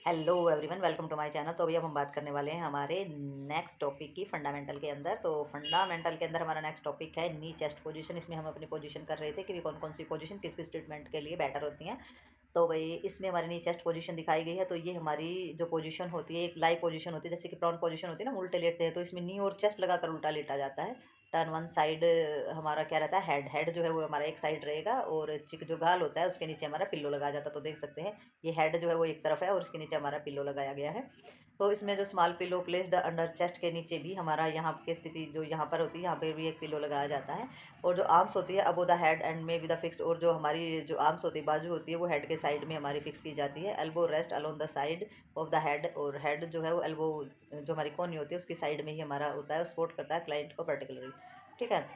Hello everyone, welcome to my channel. तो अभी अब हम बात करने वाले हैं हमारे नेक्स्ट टॉपिक की, फंडामेंटल के अंदर। तो फंडामेंटल के अंदर हमारा नेक्स्ट टॉपिक है नी चेस्ट पोजीशन। इसमें हम अपनी पोजीशन कर रहे थे कि कौन कौन सी पोजीशन किस किस ट्रीटमेंट के लिए बेटर होती हैं। तो भाई इसमें हमारी नी चेस्ट पोजीशन दिखाई गई है। तो ये हमारी जो पोजीशन होती है, एक लाइव पोजीशन होती है, जैसे कि प्रॉन पोजीशन होती है ना, उल्टे लेटते हैं। तो इसमें नी और चेस्ट लगाकर उल्टा लेटा जाता है। टर्न वन साइड हमारा क्या रहता है, हेड हेड जो है वो हमारा एक साइड रहेगा, और चिक जो गाल होता है उसके नीचे हमारा पिल्लो लगाया जाता है। तो देख सकते हैं ये हेड जो है वो एक तरफ है और इसके नीचे हमारा पिल्लो लगाया गया है। तो इसमें जो small pillow placed under chest के नीचे भी हमारा यहाँ की स्थिति जो यहाँ पर होती है, यहाँ पर भी एक पिल्लो लगाया जाता है। और जो आर्म्स होती है above the head and may be the fixed, और जो हमारी जो आर्म्स होती है, बाजू होती है, वो हेड के साइड में हमारी फिक्स की जाती है। Elbow rest alone the side of the head, और हेड जो है वो एल्बो जो हमारी कोनी होती है उसकी साइड में ही हमारा होता है, सपोर्ट करता है क्लाइंट को पर्टिकुलरली। ठीक है।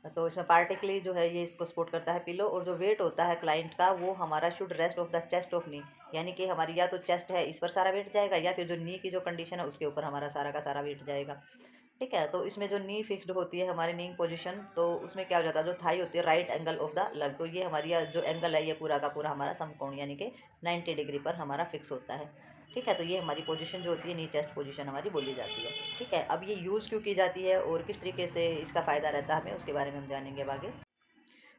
तो इसमें पार्टिकली जो है ये इसको सपोर्ट करता है पिलो। और जो वेट होता है क्लाइंट का वो हमारा should rest of the chest of नी, यानी कि हमारी या तो चेस्ट है इस पर सारा वेट जाएगा, या फिर जो नी की जो कंडीशन है उसके ऊपर हमारा सारा का सारा वेट जाएगा। ठीक है। तो इसमें जो नी फिक्स्ड होती है हमारी नी पोजीशन, तो उसमें क्या हो जाता है, जो थाई होती है राइट एंगल ऑफ द लग, तो ये हमारी जो एंगल है ये पूरा का पूरा हमारा समकोण यानी कि 90 डिग्री पर हमारा फिक्स होता है। ठीक है। तो ये हमारी पोजीशन जो होती है नी चेस्ट पोजीशन हमारी बोली जाती है। ठीक है। अब ये यूज़ क्यों की जाती है और किस तरीके से इसका फ़ायदा रहता है हमें, उसके बारे में हम जानेंगे अब आगे।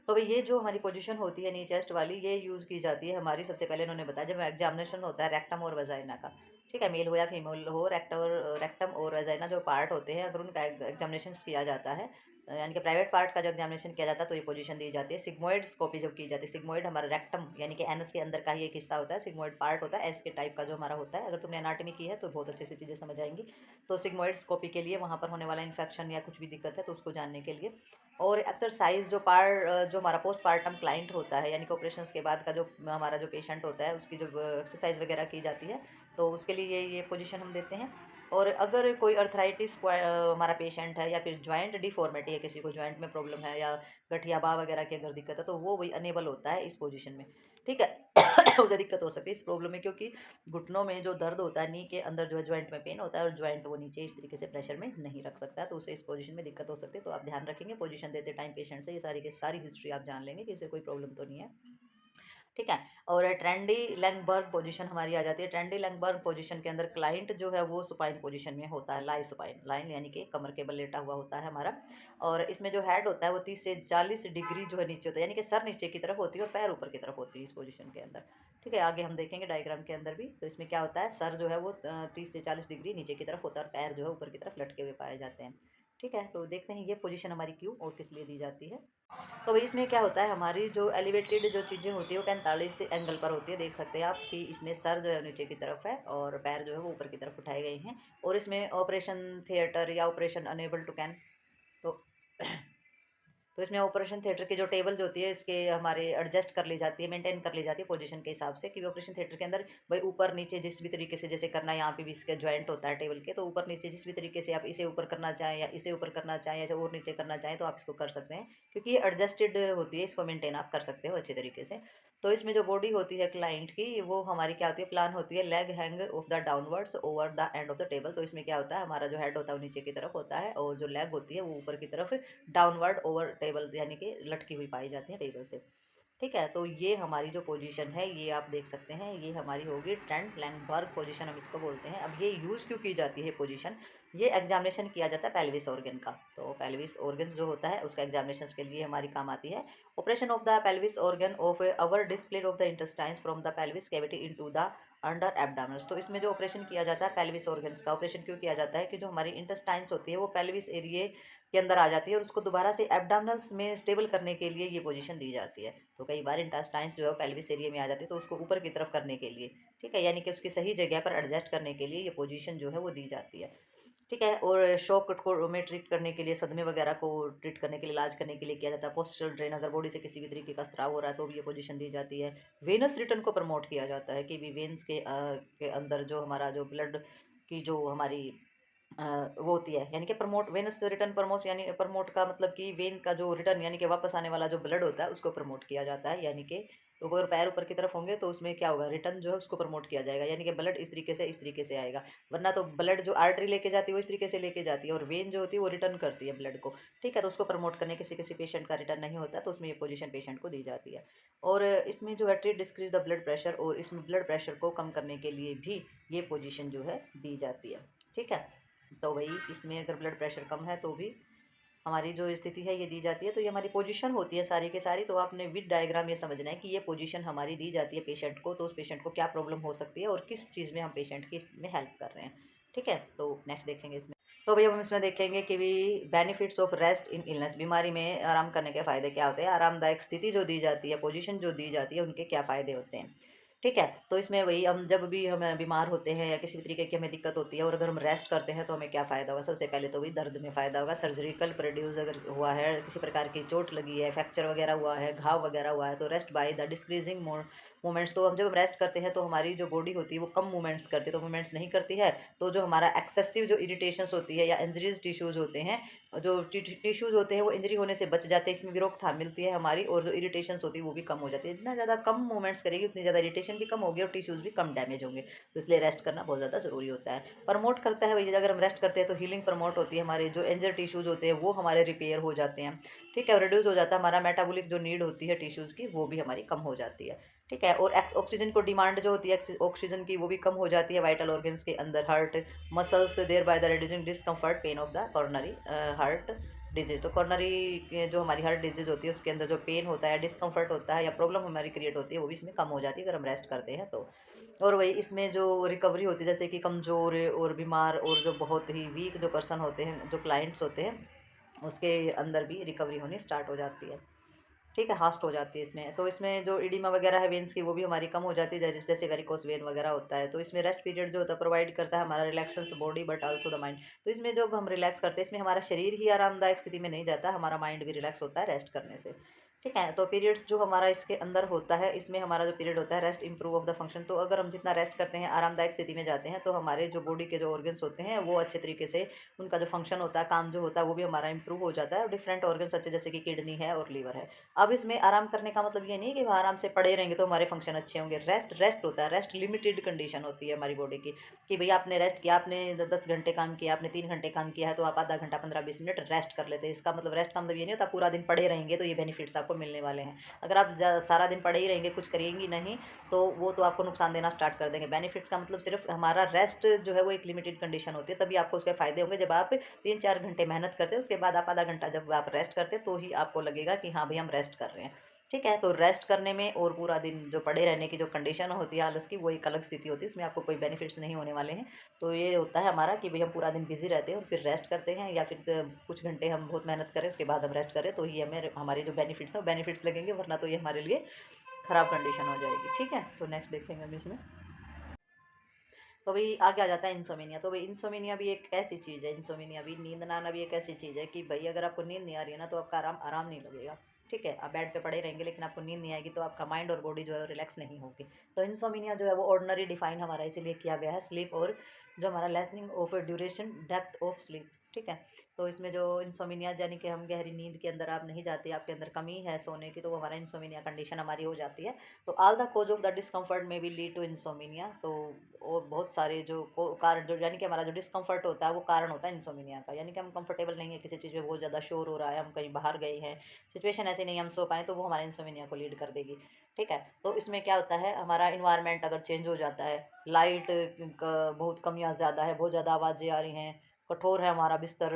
तो भाई ये जो हमारी पोजीशन होती है नी चेस्ट वाली, ये यूज़ की जाती है हमारी, सबसे पहले इन्होंने बताया जब एग्जामिनेशन होता है रेक्टम और वजाइना का। ठीक है। मेल हो या फीमेल हो, रेक्टम और वजाइना जो पार्ट होते हैं अगर उनका एग्जामिनेशन किया जाता है, यानी कि प्राइवेट पार्ट का जो एग्जामिनेशन किया जाता है, तो ये पोजीशन दी जाती है। सिग्मोइड स्कोपी जब की जाती है, सिग्मोइड हमारा रेक्टम यानी कि एनस के अंदर का ही एक हिस्सा होता है, सिग्मोइड पार्ट होता है एस के टाइप का जो हमारा होता है। अगर तुमने एनाटॉमी की है तो बहुत अच्छे से चीज़ें समझ आएंगी। तो सिग्मोइड स्कोपी के लिए वहाँ पर होने वाला इन्फेक्शन या कुछ भी दिक्कत है तो उसको जानने के लिए। और एक्सरसाइज जो जो हमारा पोस्टमार्टम क्लाइंट होता है, यानी कि ऑपरेशन के बाद का जो हमारा जो पेशेंट होता है उसकी जो एक्सरसाइज वगैरह की जाती है, तो उसके लिए ये पोजीशन हम देते हैं। और अगर कोई अर्थराइटिस हमारा पेशेंट है, या फिर ज्वाइंट डिफॉर्मिटी है, किसी को ज्वाइंट में प्रॉब्लम है, या गठिया बाह वगैरह की अगर दिक्कत है, तो वो वही अनेबल होता है इस पोजीशन में। ठीक है। उसे दिक्कत हो सकती है इस प्रॉब्लम में, क्योंकि घुटनों में जो दर्द होता है, नी के अंदर जो है ज्वाइंट में पेन होता है, और ज्वाइंट वो नीचे इस तरीके से प्रेशर में नहीं रख सकता है, तो उसे इस पोजीशन में दिक्कत हो सकती है। तो आप ध्यान रखेंगे पोजीशन देते टाइम पेशेंट से ये सारी की सारी हिस्ट्री आप जान लेंगे कि उसे कोई प्रॉब्लम तो नहीं है। ठीक है। और ट्रेंडी लैंगबर्ग पोजीशन हमारी आ जाती है। ट्रेंडी लैंगबर्ग पोजीशन के अंदर क्लाइंट जो है वो सुपाइन पोजीशन में होता है, लाई सुपाइन, लाइन यानी कि कमर के बल लेटा हुआ होता है हमारा। और इसमें जो हेड होता है वो 30 से 40 डिग्री जो है नीचे होता है, यानी कि सर नीचे की तरफ होती है और पैर ऊपर की तरफ होती है इस पोजीशन के अंदर। ठीक है। आगे हम देखेंगे डायग्राम के अंदर भी। तो इसमें क्या होता है, सर जो है वो 30 से 40 डिग्री नीचे की तरफ होता है और पैर जो है ऊपर की तरफ लटके हुए पाए जाते हैं। ठीक है। तो देखते हैं ये पोजीशन हमारी क्यों और किस लिए दी जाती है। तो भाई इसमें क्या होता है, हमारी जो एलिवेटेड जो चीज़ें होती है वो 45 एंगल पर होती है। देख सकते हैं आप कि इसमें सर जो है नीचे की तरफ है और पैर जो है वो ऊपर की तरफ उठाए गए हैं। और इसमें ऑपरेशन थिएटर या ऑपरेशन अनेबल टू कैन, तो तो इसमें ऑपरेशन थिएटर की जो टेबल जो होती है इसके हमारे एडजस्ट कर ली जाती है, मेंटेन कर ली जाती है पोजीशन के हिसाब से, कि ऑपरेशन थिएटर के अंदर भाई ऊपर नीचे जिस भी तरीके से जैसे करना है, यहाँ पे भी इसके ज्वाइंट होता है टेबल के, तो ऊपर नीचे जिस भी तरीके से आप इसे ऊपर करना चाहें या इसे ऊपर करना चाहें या इसे और नीचे करना चाहें तो आप इसको कर सकते हैं, क्योंकि ये एडजस्टेड होती है, इसको मेंटेन आप कर सकते हो अच्छे तरीके से। तो इसमें जो बॉडी होती है क्लाइंट की वो हमारी क्या होती है, प्लान होती है leg hang of the downwards over the end of the table. तो इसमें क्या होता है, हमारा जो हेड होता है वो नीचे की तरफ होता है और जो लेग होती है वो ऊपर की तरफ डाउनवर्ड ओवर टेबल यानी कि लटकी हुई पाई जाती है टेबल से। ठीक है। तो ये हमारी जो पोजीशन है ये आप देख सकते हैं, ये हमारी होगी ट्रेंट लैंगबर्ग पोजीशन हम इसको बोलते हैं। अब ये यूज़ क्यों की जाती है पोजीशन, ये एग्जामिनेशन किया जाता है पेल्विस ऑर्गन का। तो पेल्विस ऑर्गन जो होता है उसका एग्जामिनेशन के लिए हमारी काम आती है। Operation of the pelvis organ of our display of the intestines from the pelvis cavity into the under abdomen. तो इसमें जो ऑपरेशन किया जाता है पेल्विस ऑर्गन्स का, ऑपरेशन क्यों किया जाता है कि जो हमारी इंटेस्टाइन्स होती है वो पेल्विस एरिया के अंदर आ जाती है और उसको दोबारा से एब्डामनल्स में स्टेबल करने के लिए ये पोजीशन दी जाती है। तो कई बार इंटेस्टाइन्स जो है पेल्विस एरिया में आ जाती है तो उसको ऊपर की तरफ करने के लिए, ठीक है, यानी कि उसकी सही जगह पर एडजस्ट करने के लिए ये पोजीशन जो है वो दी जाती है। ठीक है। और शॉक को में ट्रीट करने के लिए, सदमे वगैरह को ट्रीट करने के लिए, इलाज करने के लिए किया जाता है। पोस्टल ड्रेन, अगर बॉडी से किसी भी तरीके का स्त्राव हो रहा है तो भी ये पोजीशन दी जाती है। वेनस रिटर्न को प्रमोट किया जाता है कि भी वेन्स के अंदर जो हमारा जो ब्लड की जो हमारी वो होती है, यानी कि प्रमोट वेनस रिटर्न प्रमोस, यानी प्रमोट का मतलब कि वेन का जो रिटर्न यानी कि वापस आने वाला जो ब्लड होता है उसको प्रमोट किया जाता है। यानी कि तो अगर पैर ऊपर की तरफ होंगे तो उसमें क्या होगा, रिटर्न जो है उसको प्रमोट किया जाएगा, यानी कि ब्लड इस तरीके से आएगा। वरना तो ब्लड जो आर्टरी लेके जाती है वो इस तरीके से लेके जाती है, और वेन जो होती है वो रिटर्न करती है ब्लड को। ठीक है, तो उसको प्रमोट करने किसी किसी पेशेंट का रिटर्न नहीं होता, तो उसमें ये पोजीशन पेशेंट को दी जाती है। और इसमें जो है treat decrease the blood pressure, और इसमें ब्लड प्रेशर को कम करने के लिए भी ये पोजीशन जो है दी जाती है। ठीक है, तो वही इसमें अगर ब्लड प्रेशर कम है तो भी हमारी जो स्थिति है ये दी जाती है। तो ये हमारी पोजीशन होती है सारी के सारी। तो आपने विद डायग्राम ये समझना है कि ये पोजीशन हमारी दी जाती है पेशेंट को, तो उस पेशेंट को क्या प्रॉब्लम हो सकती है और किस चीज़ में हम पेशेंट की इसमें हेल्प कर रहे हैं। ठीक है, तो नेक्स्ट देखेंगे इसमें। तो भैया हम इसमें देखेंगे कि भी benefits of rest in illness, बीमारी में आराम करने के फ़ायदे क्या होते हैं, आरामदायक स्थिति जो दी जाती है, पोजीशन जो दी जाती है, उनके क्या फ़ायदे होते हैं। ठीक है, तो इसमें वही हम जब भी हम बीमार होते हैं या किसी भी तरीके की हमें दिक्कत होती है और अगर हम रेस्ट करते हैं तो हमें क्या फ़ायदा होगा। सबसे पहले तो वही दर्द में फ़ायदा होगा। सर्जिकल प्रोड्यूस अगर हुआ है, किसी प्रकार की चोट लगी है, फ्रैक्चर वगैरह हुआ है, घाव वगैरह हुआ है, तो rest by the decreasing movements. तो हम जब रेस्ट करते हैं तो हमारी जो बॉडी होती है वो कम मूवमेंट्स करती है, तो मूवमेंट्स नहीं करती है, तो जो हमारा एक्सेसिव जो इरिटेशंस होती है या इंजरीज टिश्यूज़ होते हैं, जो टिश्यूज़ होते हैं वो इंजरी होने से बच जाते हैं, इसमें भी रोकथाम मिलती है हमारी, और जो इरिटेशंस होती है वो भी कम हो जाती है। जितना ज़्यादा कम मूवमेंट्स करेगी उतनी ज़्यादा इरिटेशन भी कम होगी और टिश्यूज़ भी कम डैमेज होंगे। तो इसलिए रेस्ट करना बहुत ज़्यादा ज़रूरी होता है। प्रमोट करता है वही, अगर हम रेस्ट करते हैं तो हीलिंग प्रमोट होती है, हमारे जो इंजर टिश्यूज़ होते हैं वो हमारे रिपेयर हो जाते हैं। ठीक है, रिड्यूस हो जाता है हमारा मेटाबॉलिक जो नीड होती है टिश्यूज़ की, वो भी हमारी कम हो जाती है। ठीक है, और ऑक्सीजन को डिमांड जो होती है ऑक्सीजन की, वो भी कम हो जाती है वाइटल ऑर्गन्स के अंदर, heart muscles thereby the reducing discomfort pain of the coronary heart disease. तो कॉर्नरी जो हमारी हार्ट डिजीज होती है उसके अंदर जो पेन होता है, डिस्कम्फर्ट होता है या प्रॉब्लम हमारी क्रिएट होती है, वो भी इसमें कम हो जाती है अगर हम रेस्ट करते हैं तो। और वही इसमें जो रिकवरी होती है, जैसे कि कमज़ोर और बीमार और जो बहुत ही वीक जो पर्सन होते हैं, जो क्लाइंट्स होते हैं, उसके अंदर भी रिकवरी होनी स्टार्ट हो जाती है। ठीक है, हास्ट हो जाती है इसमें। तो इसमें जो इडिमा वगैरह है वेन्स की, वो भी हमारी कम हो जाती है, जैसे वेरिकोस वेन वगैरह होता है। तो इसमें रेस्ट पीरियड जो होता है प्रोवाइड करता है हमारा relaxation body but also the mind. तो इसमें जब हम रिलैक्स करते हैं, इसमें हमारा शरीर ही आरामदायक स्थिति में नहीं जाता, हमारा माइंड भी रिलैक्स होता है रेस्ट करने से। ठीक है, तो पीरियड्स जो हमारा इसके अंदर होता है, इसमें हमारा जो पीरियड होता है rest improve of the function. तो अगर हम जितना रेस्ट करते हैं, आरामदायक स्थिति में जाते हैं, तो हमारे जो बॉडी के जो ऑर्गन्स होते हैं वो अच्छे तरीके से उनका जो फंक्शन होता है, काम जो होता है, वो भी हमारा इंप्रूव हो जाता है। और डिफरेंट ऑर्गन्स अच्छे, जैसे कि किडनी है और लीवर है। अब इसमें आराम करने का मतलब ये नहीं कि आराम से पड़े रहेंगे तो हमारे फंक्शन अच्छे होंगे। रेस्ट रेस्ट होता है, रेस्ट लिमिटेड कंडीशन होती है हमारी बॉडी की, कि भैया आपने रेस्ट किया, आपने 10 घंटे काम किया, आपने 3 घंटे काम किया है, तो आप आधा घंटा 15-20 मिनट रेस्ट कर लेते हैं। इसका मतलब रेस्ट का मतलब ये नहीं होता पूरा दिन पड़े रहेंगे तो ये बेनिफिट्स आपको मिलने वाले हैं। अगर आप सारा दिन पड़े ही रहेंगे, कुछ करेंगी नहीं, तो वो तो आपको नुकसान देना स्टार्ट कर देंगे। बेनिफिट्स का मतलब सिर्फ हमारा रेस्ट जो है वो एक लिमिटेड कंडीशन होती है, तभी आपको उसके फायदे होंगे। जब आप 3-4 घंटे मेहनत करते हैं, उसके बाद आप आधा घंटा जब आप रेस्ट करते हैं, तो ही आपको लगेगा कि हाँ भाई हम रेस्ट कर रहे हैं। ठीक है, तो रेस्ट करने में और पूरा दिन जो पड़े रहने की जो कंडीशन होती है आलस की, वो एक अलग स्थिति होती है, उसमें आपको कोई बेनिफिट्स नहीं होने वाले हैं। तो ये होता है हमारा कि भाई हम पूरा दिन बिजी रहते हैं और फिर रेस्ट करते हैं, या फिर कुछ घंटे हम बहुत मेहनत करें उसके बाद हम रेस्ट करें, तो ही हमें हमारे जो बेनिफिट्स हैं वो बेनिफिट्स लगेंगे, वरना तो ये हमारे लिए ख़राब कंडीशन हो जाएगी। ठीक है, तो नेक्स्ट देखेंगे हम इसमें। तो भाई आगे आ जाता है इंसोमिनिया। तो भाई इंसोमिनिया भी एक ऐसी चीज़ है, इंसोमिनिया भी, नींद ना आना भी एक ऐसी चीज़ है कि भाई अगर आपको नींद नहीं आ रही है ना, तो आपका आराम आराम नहीं लगेगा। ठीक है, आप बेड पे पड़े रहेंगे लेकिन आपको नींद नहीं आएगी, तो आपका माइंड और बॉडी जो है रिलैक्स नहीं होगी। तो इंसोमिनिया जो है वो ऑर्डिनरी डिफाइन हमारा इसीलिए किया गया है, स्लीप और जो हमारा listening of duration depth of sleep. ठीक है, तो इसमें जो इंसोमिनिया यानी कि हम गहरी नींद के अंदर आप नहीं जाते, आपके अंदर कमी है सोने की, तो वो हमारा इंसोमिनिया कंडीशन हमारी हो जाती है। तो all the cause of the discomfort में भी लीड टू इंसोमिनिया। तो और बहुत सारे जो कारण जो यानी कि हमारा जो डिस्कम्फर्ट होता है वो कारण होता है इंसोमिनिया का, यानी कि हम कंफर्टेबल नहीं है किसी चीज़ में, बहुत ज़्यादा शोर हो रहा है, हम कहीं बाहर गए हैं, सिचुएशन ऐसी नहीं हम सो पाएँ, तो वो हमारे इंसोमिनिया को लीड कर देगी। ठीक है, तो इसमें क्या होता है, हमारा इन्वायरमेंट अगर चेंज हो जाता है, लाइट बहुत कम या ज़्यादा है, बहुत ज़्यादा आवाज़ें आ रही हैं, कठोर है हमारा बिस्तर,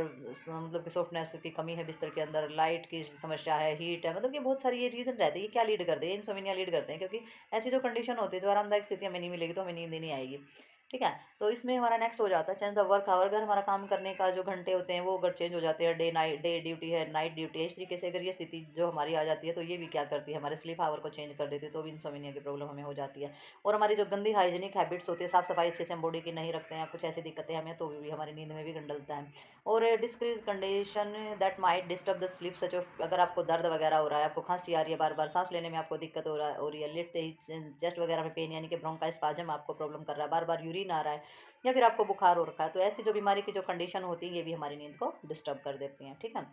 मतलब कि सॉफ्टनेस की कमी है बिस्तर के अंदर, लाइट की समस्या है, हीट है, मतलब कि बहुत सारी ये रीज़न रहते हैं। ये क्या लीड करते हैं, इंसोमिनिया लीड करते हैं, क्योंकि ऐसी जो कंडीशन होती है, जो आरामदायक स्थिति हमें नहीं मिलेगी तो हमें नींद ही नहीं आएगी। ठीक है, तो इसमें हमारा नेक्स्ट हो जाता है चेंज ऑफ वर्क आवर। अगर हमारा काम करने का जो घंटे होते हैं वो अगर चेंज हो जाते हैं, डे ड्यूटी है, नाइट ड्यूटी है, इस तरीके से अगर ये स्थिति जो हमारी आ जाती है, तो ये भी क्या करती है, हमारे स्लीप आवर को चेंज कर देती है, तो भी इंसोमिनिया की प्रॉब्लम हमें हो जाती है। और हमारी जो गंदी हाइजीनिक हैबिट्स होती है, साफ सफाई अच्छे से हम बॉडी की नहीं रखते हैं, कुछ ऐसी दिक्कतें हमें, तो भी हमारी नींद में भी गंडलता है। और decrease condition that might disturb the sleep such of, अगर आपको दर्द वगैरह हो रहा है, आपको खांसी आ रही है, बार बार सांस लेने में आपको दिक्कत हो रही है, लेटते ही चेस्ट वगैरह में पेन यानी कि ब्रोंकाइटिस स्पाज्म आपको प्रॉब्लम कर रहा है, बार बार यूरिन नींद आ रहा है, या फिर आपको बुखार हो रखा है, तो ऐसी जो बीमारी की जो कंडीशन होती है ये भी हमारी नींद को डिस्टर्ब कर देती हैं, ठीक है।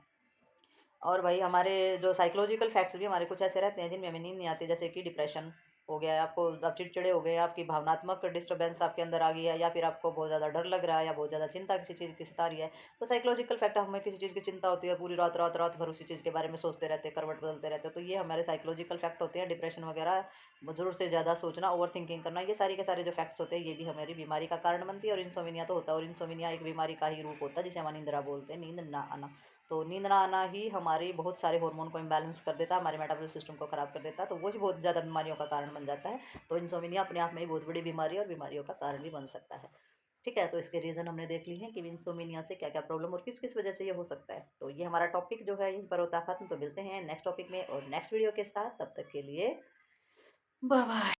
और भाई हमारे जो साइकोलॉजिकल फैक्ट्स भी हमारे कुछ ऐसे रहते हैं जिनमें हमें नींद नहीं आती, जैसे कि डिप्रेशन हो गया है आपको, आप चिड़चिड़े हो गए, आपकी भावनात्मक डिस्टर्बेंस आपके अंदर आ गई है, या फिर आपको बहुत ज़्यादा डर लग रहा है, या बहुत ज़्यादा चिंता किसी चीज़ की सता रही है। तो साइकोलॉजिकल फैक्ट, हमें किसी चीज़ की चिंता होती है, पूरी रात रात रात भर उसी चीज़ के बारे में सोचते रहते हैं, करवट बदलते रहते हैं, तो ये हमारे साइकोलॉजिकल फैक्ट होते हैं। डिप्रेशन वगैरह, ज़रूर से ज़्यादा सोचना, ओवर थिंकिंग करना, ये सारे के सारे जो फैक्ट्स होते हैं ये भी हमारी बीमारी का कारण बनती है। और इंसोमिनिया तो होता है, और इंसोमिनिया एक बीमारी का ही रूप होता है जिसे हम अनिंद्रा बोलते हैं, नींद ना आना। तो नींद ना आना ही हमारी बहुत सारे हार्मोन को इम्बैलेंस कर देता है, हमारे मेटाबॉलिक सिस्टम को ख़राब कर देता है, तो वो ही बहुत ज़्यादा बीमारियों का कारण बन जाता है। तो इंसोमिनिया अपने आप में ही बहुत बड़ी बीमारी है और बीमारियों का कारण भी बन सकता है। ठीक है, तो इसके रीज़न हमने देख ली हैं कि इंसोमिनिया से क्या क्या प्रॉब्लम और किस किस वजह से ये हो सकता है। तो ये हमारा टॉपिक जो है यहीं पर होता है खत्म। तो मिलते हैं नेक्स्ट टॉपिक में और नेक्स्ट वीडियो के साथ, तब तक के लिए बाय बाय।